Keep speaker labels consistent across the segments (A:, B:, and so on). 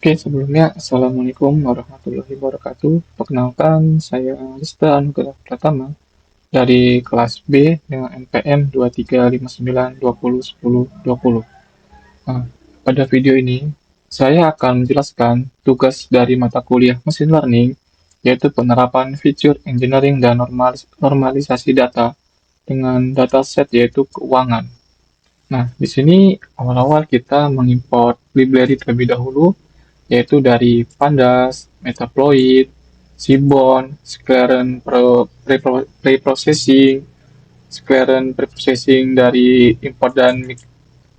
A: Oke, sebelumnya Assalamualaikum warahmatullahi wabarakatuh. Perkenalkan, saya Rista Anugrah Pratama dari kelas B dengan NPM 2359201020. Nah, pada video ini, saya akan menjelaskan tugas dari mata kuliah Machine Learning, yaitu penerapan fitur engineering dan normalisasi data dengan dataset yaitu keuangan. Nah, di sini awal-awal kita mengimport library terlebih dahulu, yaitu dari Pandas, Metasploit, Seaborn, Preprocessing, Sclaren Preprocessing dari import dan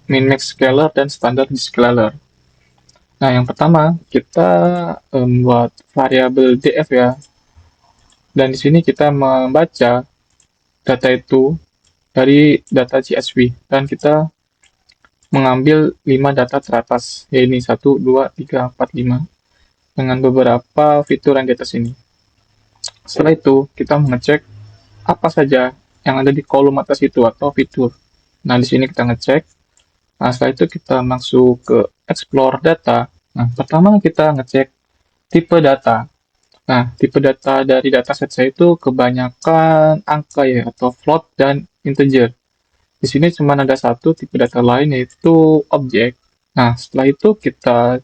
A: min-max scaler, dan standar scaler. Nah, yang pertama kita membuat variabel df ya, dan di sini kita membaca data itu dari data CSV, dan kita mengambil 5 data teratas, yaitu 1, 2, 3, 4, 5, dengan beberapa fitur yang di atas ini. Setelah itu, kita mengecek apa saja yang ada di kolom atas itu atau fitur. Nah, di sini kita ngecek. Nah, setelah itu kita masuk ke explore data. Nah, pertama kita ngecek tipe data. Nah, tipe data dari dataset saya itu kebanyakan angka ya, atau float dan integer. Di sini cuma ada satu tipe data lain, yaitu objek. Nah, setelah itu kita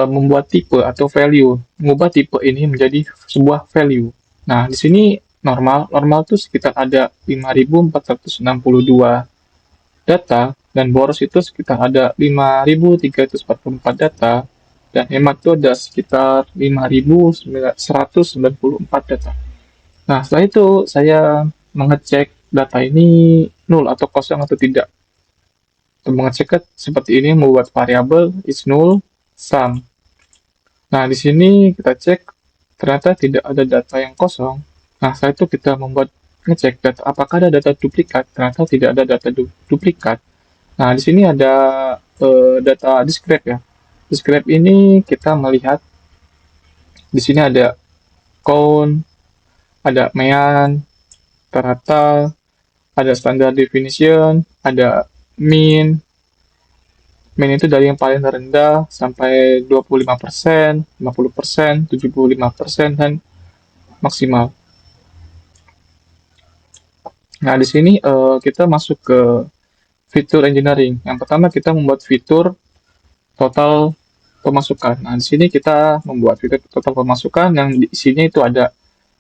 A: membuat tipe atau value, mengubah tipe ini menjadi sebuah value. Nah, di sini normal itu sekitar ada 5.462 data, dan boros itu sekitar ada 5.344 data, dan hemat itu ada sekitar 5.194 data. Nah, setelah itu saya mengecek data ini nol atau kosong atau tidak. Untuk mengecek seperti ini, membuat variabel is null sum. Nah, di sini kita cek ternyata tidak ada data yang kosong. Nah, setelah itu kita membuat ngecek data apakah ada data duplikat. Ternyata tidak ada data duplikat. Nah, di sini ada data describe ya. Describe ini kita melihat di sini ada count, ada mean, rata, ada standard definition, ada mean. Mean itu dari yang paling rendah sampai 25%, 50%, 75%, dan maksimal. Nah, di sini kita masuk ke fitur engineering. Yang pertama kita membuat fitur total pemasukan. Nah, di sini kita membuat fitur total pemasukan yang di isinya itu ada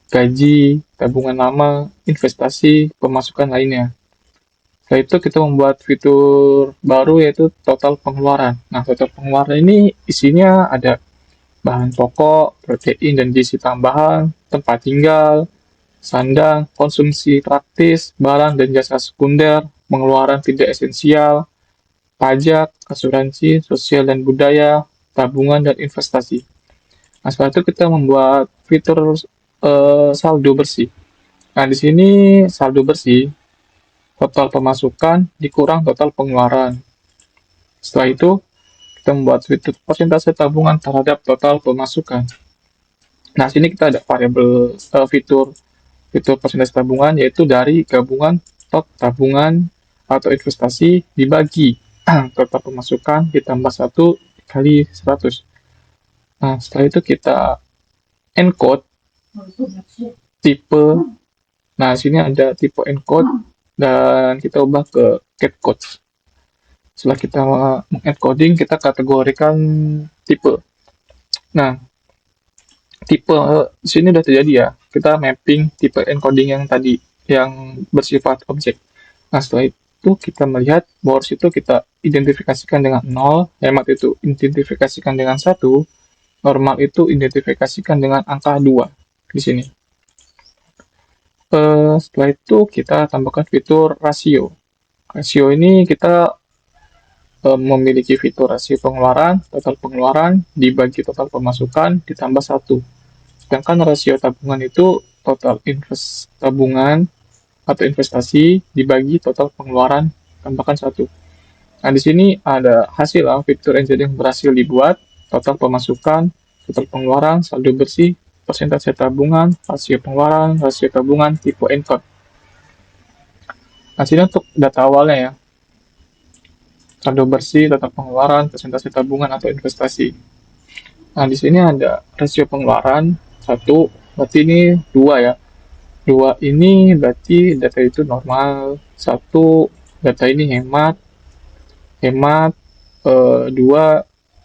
A: gaji, tabungan lama, investasi, pemasukan lainnya. Setelah itu kita membuat fitur baru, yaitu total pengeluaran. Nah, total pengeluaran ini isinya ada bahan pokok, protein dan gizi tambahan, tempat tinggal, sandang, konsumsi praktis, barang dan jasa sekunder, pengeluaran tidak esensial, pajak, asuransi, sosial dan budaya, tabungan dan investasi. Nah, setelah itu kita membuat fitur saldo bersih. Nah, di sini saldo bersih total pemasukan dikurang total pengeluaran. Setelah itu, kita membuat fitur persentase tabungan terhadap total pemasukan. Nah, sini kita ada variabel fitur persentase tabungan, yaitu dari gabungan tabungan atau investasi dibagi total pemasukan ditambah 1 kali 100. Nah, setelah itu kita encode tipe. Nah, sini ada tipe encode dan kita ubah ke cat code. Setelah kita mengencoding, kita kategorikan tipe. Nah, tipe di sini udah terjadi ya. Kita mapping tipe encoding yang tadi yang bersifat objek. Nah, setelah itu kita melihat boros itu kita identifikasikan dengan 0, hemat itu identifikasikan dengan 1, normal itu identifikasikan dengan angka 2 di sini. Setelah itu kita tambahkan fitur rasio. Rasio ini kita memiliki fitur rasio pengeluaran, total pengeluaran dibagi total pemasukan ditambah 1. Sedangkan rasio tabungan itu total tabungan atau investasi dibagi total pengeluaran tambahkan 1. Nah, di sini ada hasil fitur engineering berhasil dibuat, total pemasukan, total pengeluaran, saldo bersih, persentase tabungan, rasio pengeluaran, rasio tabungan, tipe encode. Nah, sini untuk data awalnya ya. saldo bersih, total pengeluaran, presentasi tabungan atau investasi. Nah, di sini ada rasio pengeluaran satu, berarti ini dua ya. Dua ini berarti data itu normal. Satu, data ini hemat. Hemat. Dua,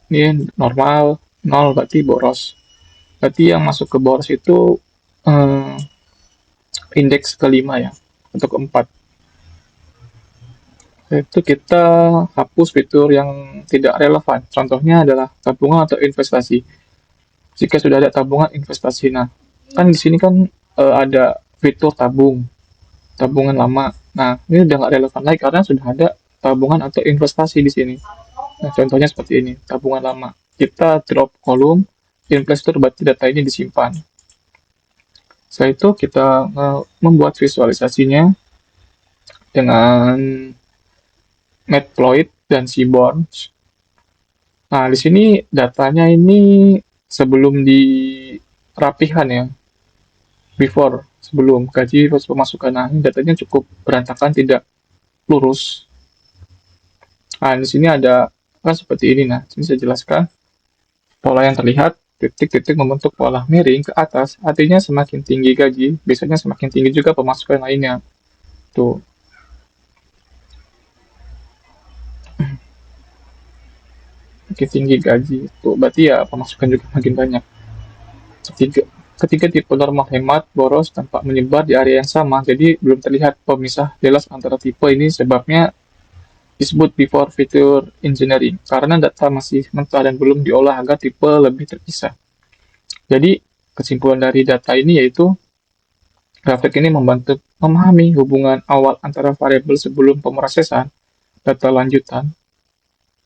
A: ini normal. Nol berarti boros. Berarti yang masuk ke boros itu eh, indeks kelima ya, atau keempat. Itu kita hapus fitur yang tidak relevan. Contohnya adalah tabungan atau investasi. Jika sudah ada tabungan investasi, nah kan di sini kan ada fitur tabungan lama. Nah ini udah nggak relevan lagi karena sudah ada tabungan atau investasi di sini. Nah contohnya seperti ini, tabungan lama. Kita drop kolom investor berarti data ini disimpan. Setelah itu kita membuat visualisasinya dengan Matplotlib dan Seaborn. Nah, di sini datanya ini sebelum dirapikan ya, sebelum gaji plus pemasukan. Nah, ini datanya cukup berantakan, tidak lurus. Nah, di sini ada kan seperti ini. Nah, sini saya jelaskan pola yang terlihat titik-titik membentuk pola miring ke atas, artinya semakin tinggi gaji, biasanya semakin tinggi juga pemasukan lainnya. Tuh, makin tinggi gaji, tuh berarti ya pemasukan juga makin banyak. Ketiga, ketiga tipe normal hemat boros tampak menyebar di area yang sama, jadi belum terlihat pemisah jelas antara tipe ini. Sebabnya disebut before feature engineering karena data masih mentah dan belum diolah agar tipe lebih terpisah. Jadi kesimpulan dari data ini yaitu grafik ini membantu memahami hubungan awal antara variabel sebelum pemrosesan data lanjutan.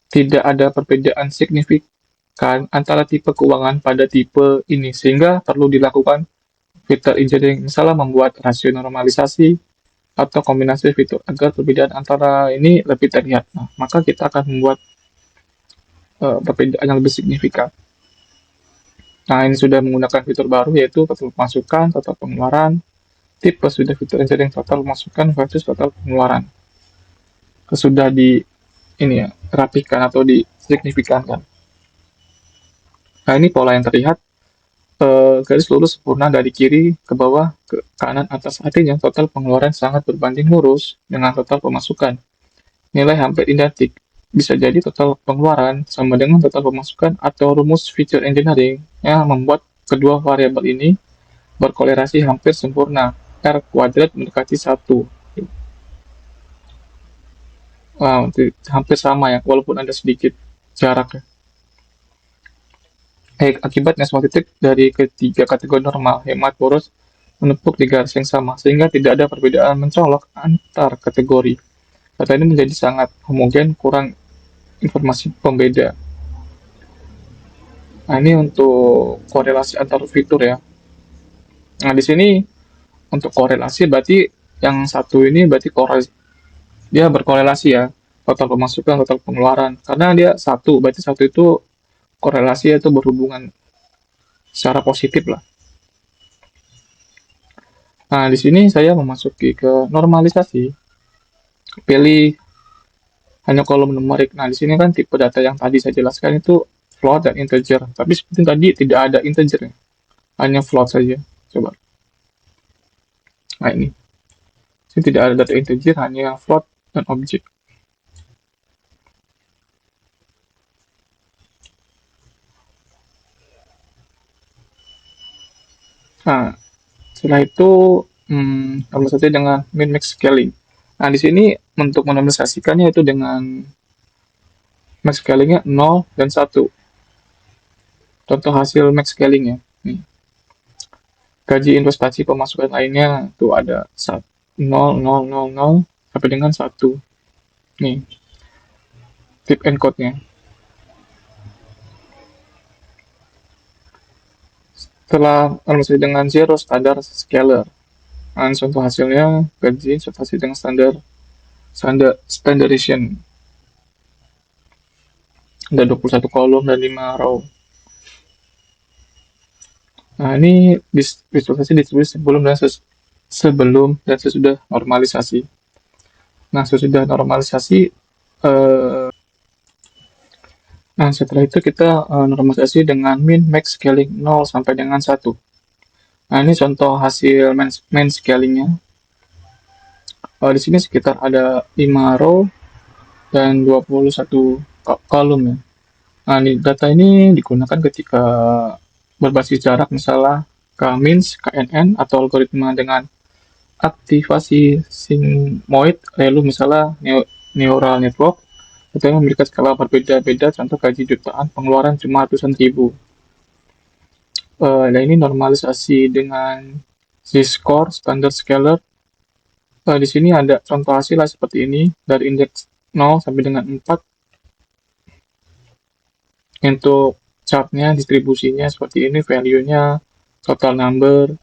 A: Tidak ada perbedaan signifikan antara tipe keuangan pada tipe ini sehingga perlu dilakukan fitur engineering, misalnya membuat rasio normalisasi atau kombinasi fitur agar perbedaan antara ini lebih terlihat. Nah, maka kita akan membuat perbedaan yang lebih signifikan. Nah, ini sudah menggunakan fitur baru yaitu total pemasukan, total pengeluaran, tipe sudah fitur engineering total pemasukan versus total pengeluaran. Sudah di ini ya, rapikan atau disignifikankan. Nah, ini pola yang terlihat garis lurus sempurna dari kiri ke bawah ke kanan atas, artinya total pengeluaran sangat berbanding lurus dengan total pemasukan. Nilai hampir identik. Bisa jadi total pengeluaran sama dengan total pemasukan atau rumus feature engineering yang membuat kedua variabel ini berkolerasi hampir sempurna. R kuadrat mendekati 1. Wow, hampir sama ya, walaupun ada sedikit jarak ya. Akibatnya semua titik dari ketiga kategori normal, hemat, boros, menumpuk di garis yang sama, sehingga tidak ada perbedaan mencolok antar kategori. Data ini menjadi sangat homogen, kurang informasi pembeda. Nah, ini untuk korelasi antar fitur ya. Nah, di sini untuk korelasi berarti yang satu ini berarti korelasi, dia berkorelasi ya, total pemasukan, total pengeluaran. Karena dia satu, berarti satu itu korelasi itu berhubungan secara positif lah. Nah, di sini saya memasuki ke normalisasi. Pilih hanya kolom numerik. Nah, di sini kan tipe data yang tadi saya jelaskan itu float dan integer. Tapi seperti tadi tidak ada integer, hanya float saja. Coba. Nah, ini. Sini tidak ada data integer, hanya float dan objek. Nah, setelah itu tambah saja dengan min max scaling. Nah, di sini untuk menormalisasikannya itu dengan max scalingnya 0 dan 1. Contoh hasil max scalingnya. Nih. Gaji investasi pemasukan lainnya tuh ada 0, 0, 0, 0 sampai dengan 1. Nih, tip and code-nya. Setelah normalisasi dengan zero standar scalar. Nah, contoh hasilnya gaji investasi dengan standardization. Ada 21 kolom dan 5 row. Nah, ini visualisasi distribusi sebelum dan sesudah normalisasi. Nah, sesudah normalisasi Nah, setelah itu kita normalisasi dengan min max scaling 0 sampai dengan 1. Nah, ini contoh hasil main scalingnya. Di sini sekitar ada 5 row dan 21 kolom ya. Nah, data ini digunakan ketika berbasis jarak, misalnya k-means, KNN, atau algoritma dengan aktivasi sigmoid, lalu misalnya neural network, itu yang memiliki skala berbeda-beda, contoh gaji jutaan, pengeluaran cuma ratusan ribu. Nah, ini normalisasi dengan z-score, standard scalar. Di sini ada contoh hasilnya seperti ini, dari indeks 0 sampai dengan 4. Untuk chartnya, distribusinya seperti ini, value-nya, total number,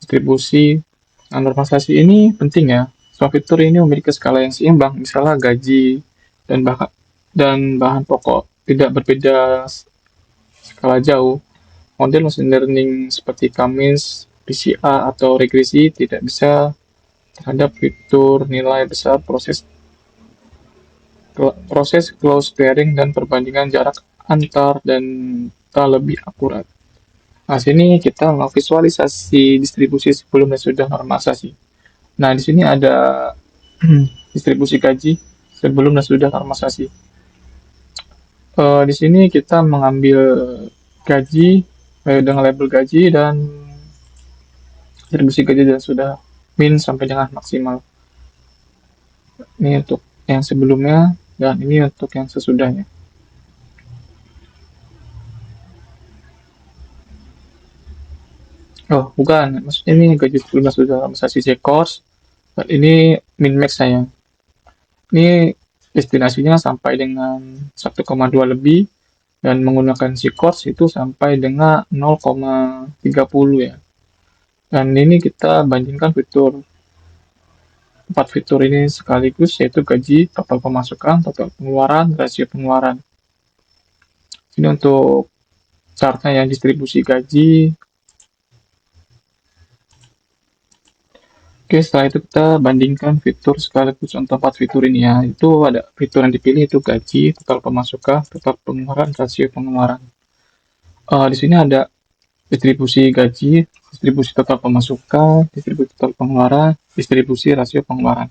A: distribusi. Nah, normalisasi ini penting ya. Semua fitur ini memiliki skala yang seimbang, misalnya gaji dan bahan pokok tidak berbeda skala jauh. Model machine learning seperti Cummins, PCA, atau regresi tidak bisa terhadap fitur nilai besar proses close pairing dan perbandingan jarak antar dan tak lebih akurat. Nah, sini kita visualisasi distribusi sebelum dan sudah normalisasi. Nah, di sini ada distribusi gaji sebelum dan sudah normalisasi. Di sini kita mengambil gaji dengan label gaji dan distribusi gaji dan sudah min sampai dengan maksimal. Ini untuk yang sebelumnya dan ini untuk yang sesudahnya. Oh, bukan. Maksudnya ini gaji sebelumnya sudah normalisasi Z-course. Dan ini min max saya. Ini destinasinya sampai dengan 1,2 lebih dan menggunakan Z-course itu sampai dengan 0,30 ya. Dan ini kita bandingkan empat fitur ini sekaligus, yaitu gaji, total pemasukan, total pengeluaran, rasio pengeluaran. Ini untuk chartnya yang distribusi gaji. Oke, setelah itu kita bandingkan fitur sekaligus untuk 4 fitur ini ya. Itu ada fitur yang dipilih itu gaji, total pemasukan, total pengeluaran, rasio pengeluaran. Di sini ada distribusi gaji, distribusi total pemasukan, distribusi total pengeluaran, distribusi rasio pengeluaran.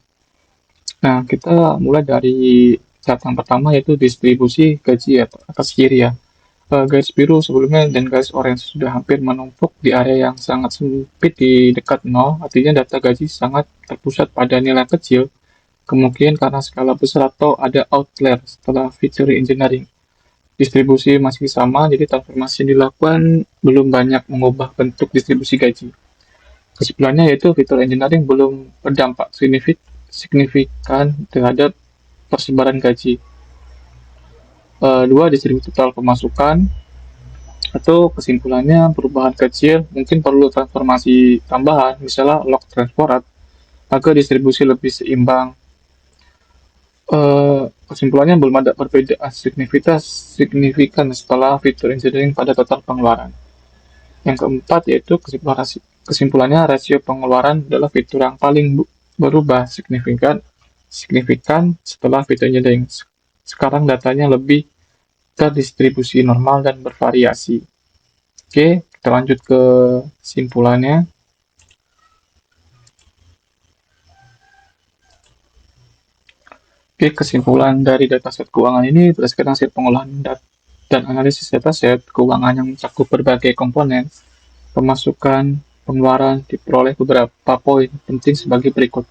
A: Nah, kita mulai dari chart yang pertama yaitu distribusi gaji atas kiri ya. Garis biru sebelumnya dan garis orange sudah hampir menumpuk di area yang sangat sempit di dekat nol, artinya data gaji sangat terpusat pada nilai kecil, kemungkinan karena skala besar atau ada outlier setelah feature engineering. Distribusi masih sama, jadi transformasi yang dilakukan belum banyak mengubah bentuk distribusi gaji. Kesimpulannya yaitu fitur engineering belum berdampak signifikan terhadap persebaran gaji. Dua, distribusi total pemasukan, atau kesimpulannya perubahan kecil mungkin perlu transformasi tambahan, misalnya log transport agar distribusi lebih seimbang. Kesimpulannya belum ada perbedaan signifikan setelah fitur engineering pada total pengeluaran. Yang keempat yaitu kesimpulannya rasio pengeluaran adalah fitur yang paling berubah signifikan setelah fitur engineering. Sekarang datanya lebih terdistribusi normal dan bervariasi. Oke, kita lanjut ke kesimpulannya. Oke, kesimpulan dari dataset keuangan ini berdasarkan hasil pengolahan dan analisis dataset keuangan yang mencakup berbagai komponen pemasukan, pengeluaran diperoleh beberapa poin penting sebagai berikut.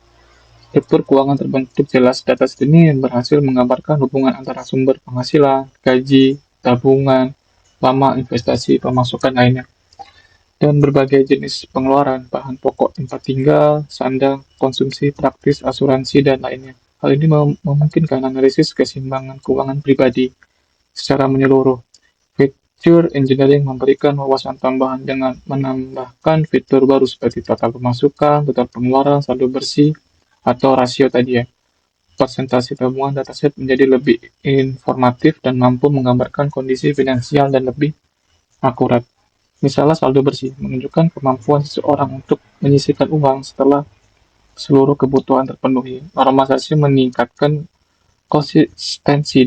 A: Struktur keuangan terbentuk jelas. Dataset ini berhasil menggambarkan hubungan antara sumber penghasilan, gaji, tabungan, lama investasi, pemasukan lainnya, dan berbagai jenis pengeluaran, bahan pokok, tempat tinggal, sandang, konsumsi praktis, asuransi, dan lainnya. Hal ini memungkinkan analisis keseimbangan keuangan pribadi secara menyeluruh. Feature engineering memberikan wawasan tambahan dengan menambahkan fitur baru seperti total pemasukan, total pengeluaran, saldo bersih, atau rasio tadi ya. Persentase tabungan dataset menjadi lebih informatif dan mampu menggambarkan kondisi finansial dan lebih akurat. Misalnya saldo bersih menunjukkan kemampuan seseorang untuk menyisihkan uang setelah seluruh kebutuhan terpenuhi. Normalisasi meningkatkan konsistensi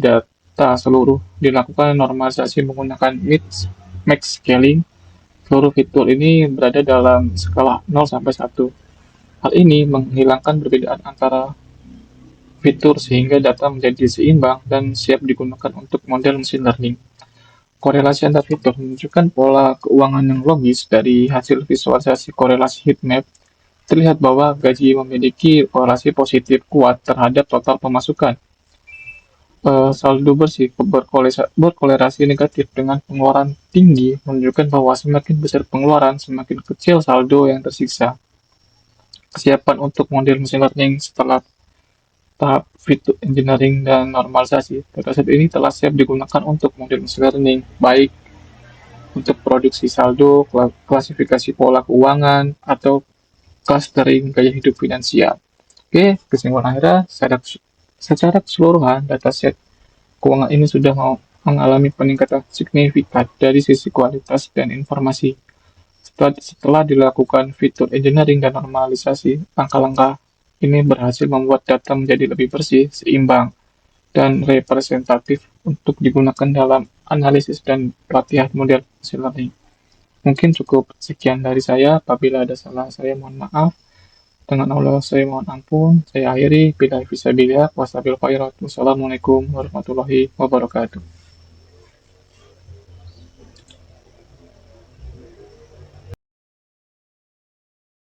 A: data seluruh dilakukan normalisasi menggunakan max scaling. Seluruh fitur ini berada dalam skala 0 sampai 1. Hal ini menghilangkan perbedaan antara fitur sehingga data menjadi seimbang dan siap digunakan untuk model machine learning. Korelasi antar fitur menunjukkan pola keuangan yang logis. Dari hasil visualisasi korelasi heatmap, terlihat bahwa gaji memiliki korelasi positif kuat terhadap total pemasukan. Saldo bersih berkolerasi negatif dengan pengeluaran tinggi menunjukkan bahwa semakin besar pengeluaran, semakin kecil saldo yang tersisa. Kesiapan untuk model machine learning setelah tahap fitur engineering dan normalisasi. Dataset ini telah siap digunakan untuk model machine learning, baik untuk produksi saldo, klasifikasi pola keuangan, atau clustering gaya hidup finansial. Oke, kesimpulan akhirnya, secara keseluruhan, dataset keuangan ini sudah mengalami peningkatan signifikan dari sisi kualitas dan informasi. Setelah dilakukan fitur engineering dan normalisasi, langkah-langkah ini berhasil membuat data menjadi lebih bersih, seimbang, dan representatif untuk digunakan dalam analisis dan pelatihan model machine learning. Mungkin cukup sekian dari saya. Apabila ada salah, saya mohon maaf. Dengan Allah saya mohon ampun. Saya akhiri. Bila bisa bila. Wassalamualaikum warahmatullahi wabarakatuh.